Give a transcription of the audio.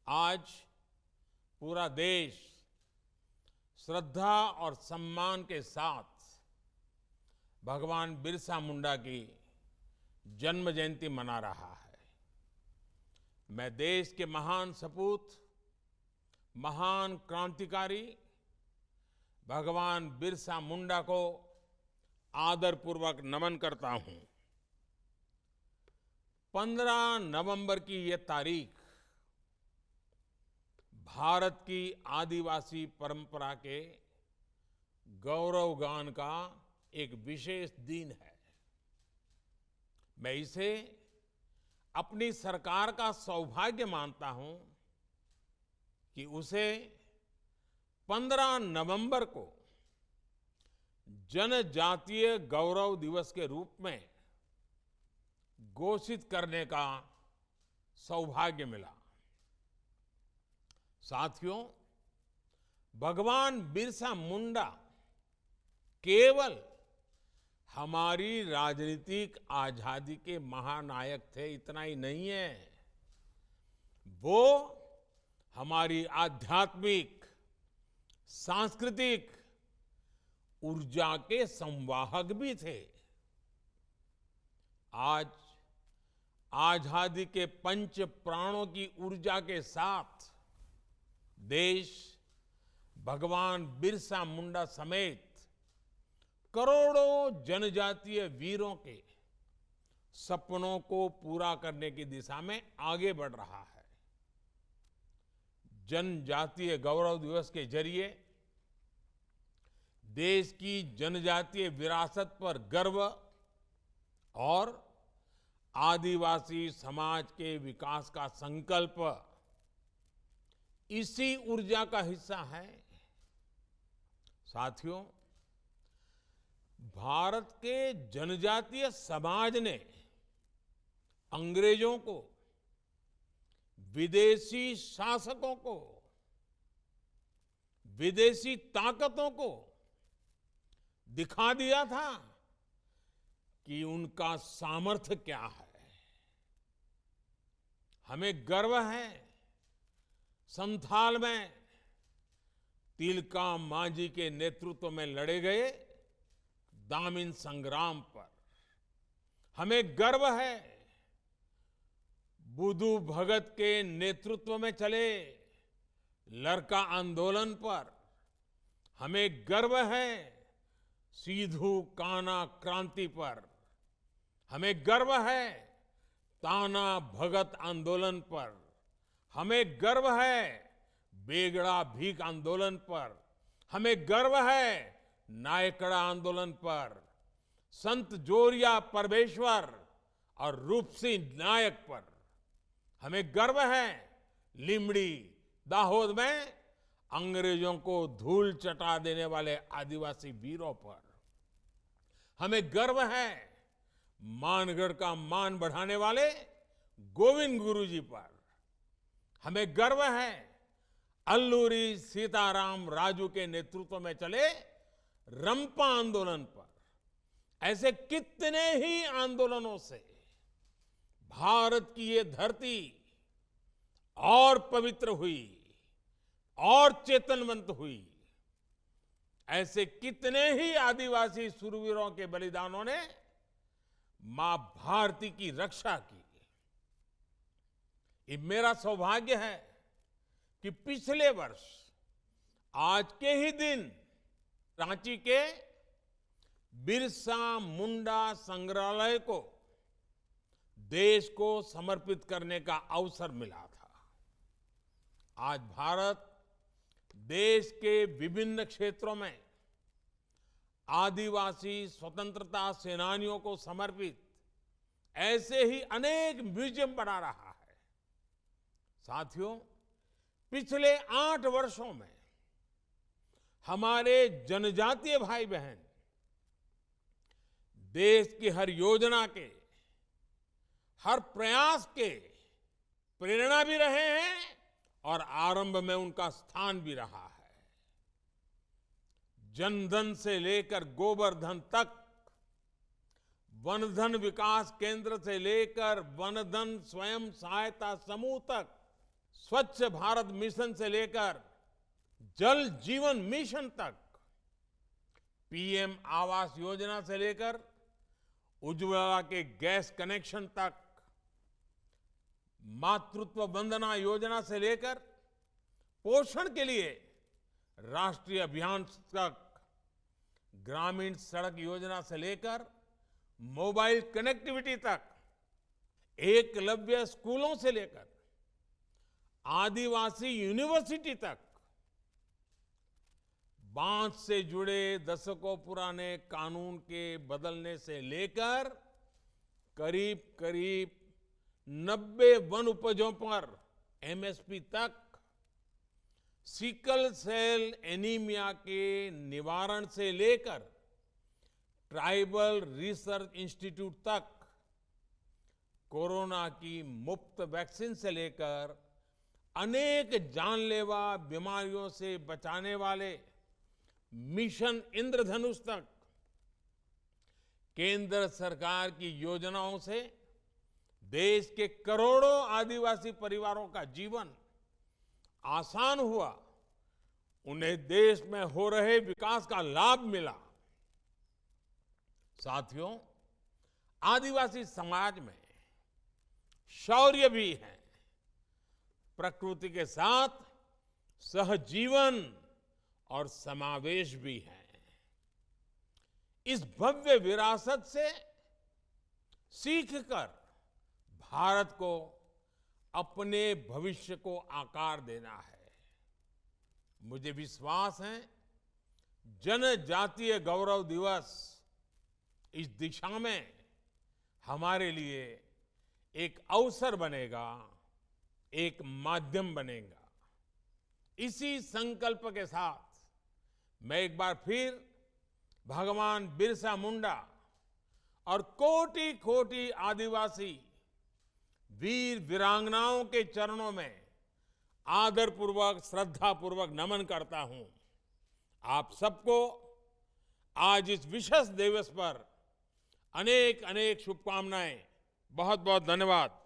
आज पूरा देश श्रद्धा और सम्मान के साथ भगवान बिरसा मुंडा की जन्म जयंती मना रहा है। मैं देश के महान सपूत, महान क्रांतिकारी भगवान बिरसा मुंडा को आदरपूर्वक नमन करता हूं। 15 नवंबर की ये तारीख भारत की आदिवासी परंपरा के गौरवगान का एक विशेष दिन है। मैं इसे अपनी सरकार का सौभाग्य मानता हूं कि उसे 15 नवंबर को जनजातीय गौरव दिवस के रूप में घोषित करने का सौभाग्य मिला। साथियों, भगवान बिरसा मुंडा केवल हमारी राजनीतिक आजादी के महानायक थे, इतना ही नहीं है। वो हमारी आध्यात्मिक, सांस्कृतिक ऊर्जा के संवाहक भी थे। आज आजादी के पंच प्राणों की ऊर्जा के साथ देश भगवान बिरसा मुंडा समेत करोड़ों जनजातीय वीरों के सपनों को पूरा करने की दिशा में आगे बढ़ रहा है। जनजातीय गौरव दिवस के जरिए देश की जनजातीय विरासत पर गर्व और आदिवासी समाज के विकास का संकल्प इसी ऊर्जा का हिस्सा है। साथियों, भारत के जनजातीय समाज ने अंग्रेजों को, विदेशी शासकों को, विदेशी ताकतों को दिखा दिया था कि उनका सामर्थ्य क्या है। हमें गर्व है संथाल में तिलका मांझी के नेतृत्व में लड़े गए दामिन संग्राम पर। हमें गर्व है बुधु भगत के नेतृत्व में चले लरका आंदोलन पर। हमें गर्व है सिद्धू कान्हा क्रांति पर। हमें गर्व है ताना भगत आंदोलन पर। हमें गर्व है बेगड़ा भीख आंदोलन पर। हमें गर्व है नायकड़ा आंदोलन पर, संत जोरिया परमेश्वर और रूप सिंह नायक पर। हमें गर्व है लिमड़ी, दाहोद में अंग्रेजों को धूल चटा देने वाले आदिवासी वीरों पर। हमें गर्व है मानगढ़ का मान बढ़ाने वाले गोविंद गुरु जी पर। हमें गर्व है अल्लूरी सीताराम राजू के नेतृत्व में चले रंपा आंदोलन पर। ऐसे कितने ही आंदोलनों से भारत की ये धरती और पवित्र हुई और चेतनवंत हुई। ऐसे कितने ही आदिवासी शूरवीरों के बलिदानों ने मां भारती की रक्षा की। ये मेरा सौभाग्य है कि पिछले वर्ष आज के ही दिन रांची के बिरसा मुंडा संग्रहालय को देश को समर्पित करने का अवसर मिला था। आज भारत देश के विभिन्न क्षेत्रों में आदिवासी स्वतंत्रता सेनानियों को समर्पित ऐसे ही अनेक म्यूजियम बना रहा है। साथियों, पिछले 8 वर्षों में हमारे जनजातीय भाई बहन देश की हर योजना के, हर प्रयास के प्रेरणा भी रहे हैं और आरंभ में उनका स्थान भी रहा है। जनधन से लेकर गोवर्धन तक, वनधन विकास केंद्र से लेकर वनधन स्वयं सहायता समूह तक स्वच्छ भारत मिशन से लेकर जल जीवन मिशन तक, पीएम आवास योजना से लेकर उज्ज्वला के गैस कनेक्शन तक, मातृत्व वंदना योजना से लेकर पोषण के लिए राष्ट्रीय अभियान तक, ग्रामीण सड़क योजना से लेकर मोबाइल कनेक्टिविटी तक, एकलव्य स्कूलों से लेकर आदिवासी यूनिवर्सिटी तक, बांस से जुड़े दशकों पुराने कानून के बदलने से लेकर करीब करीब 90 वन उपजों पर एमएसपी तक, सिकल सेल एनीमिया के निवारण से लेकर ट्राइबल रिसर्च इंस्टीट्यूट तक, कोरोना की मुफ्त वैक्सीन से लेकर अनेक जानलेवा बीमारियों से बचाने वाले मिशन इंद्रधनुष तक, केंद्र सरकार की योजनाओं से देश के करोड़ों आदिवासी परिवारों का जीवन आसान हुआ, उन्हें देश में हो रहे विकास का लाभ मिला। साथियों, आदिवासी समाज में शौर्य भी है, प्रकृति के साथ सहजीवन और समावेश भी है। इस भव्य विरासत से सीखकर भारत को अपने भविष्य को आकार देना है। मुझे विश्वास है जनजातीय गौरव दिवस इस दिशा में हमारे लिए एक अवसर बनेगा, एक माध्यम बनेगा। इसी संकल्प के साथ मैं एक बार फिर भगवान बिरसा मुंडा और कोटि कोटि आदिवासी वीर वीरांगनाओं के चरणों में आदरपूर्वक श्रद्धापूर्वक नमन करता हूं। आप सबको आज इस विशेष दिवस पर अनेक अनेक शुभकामनाएं। बहुत बहुत धन्यवाद।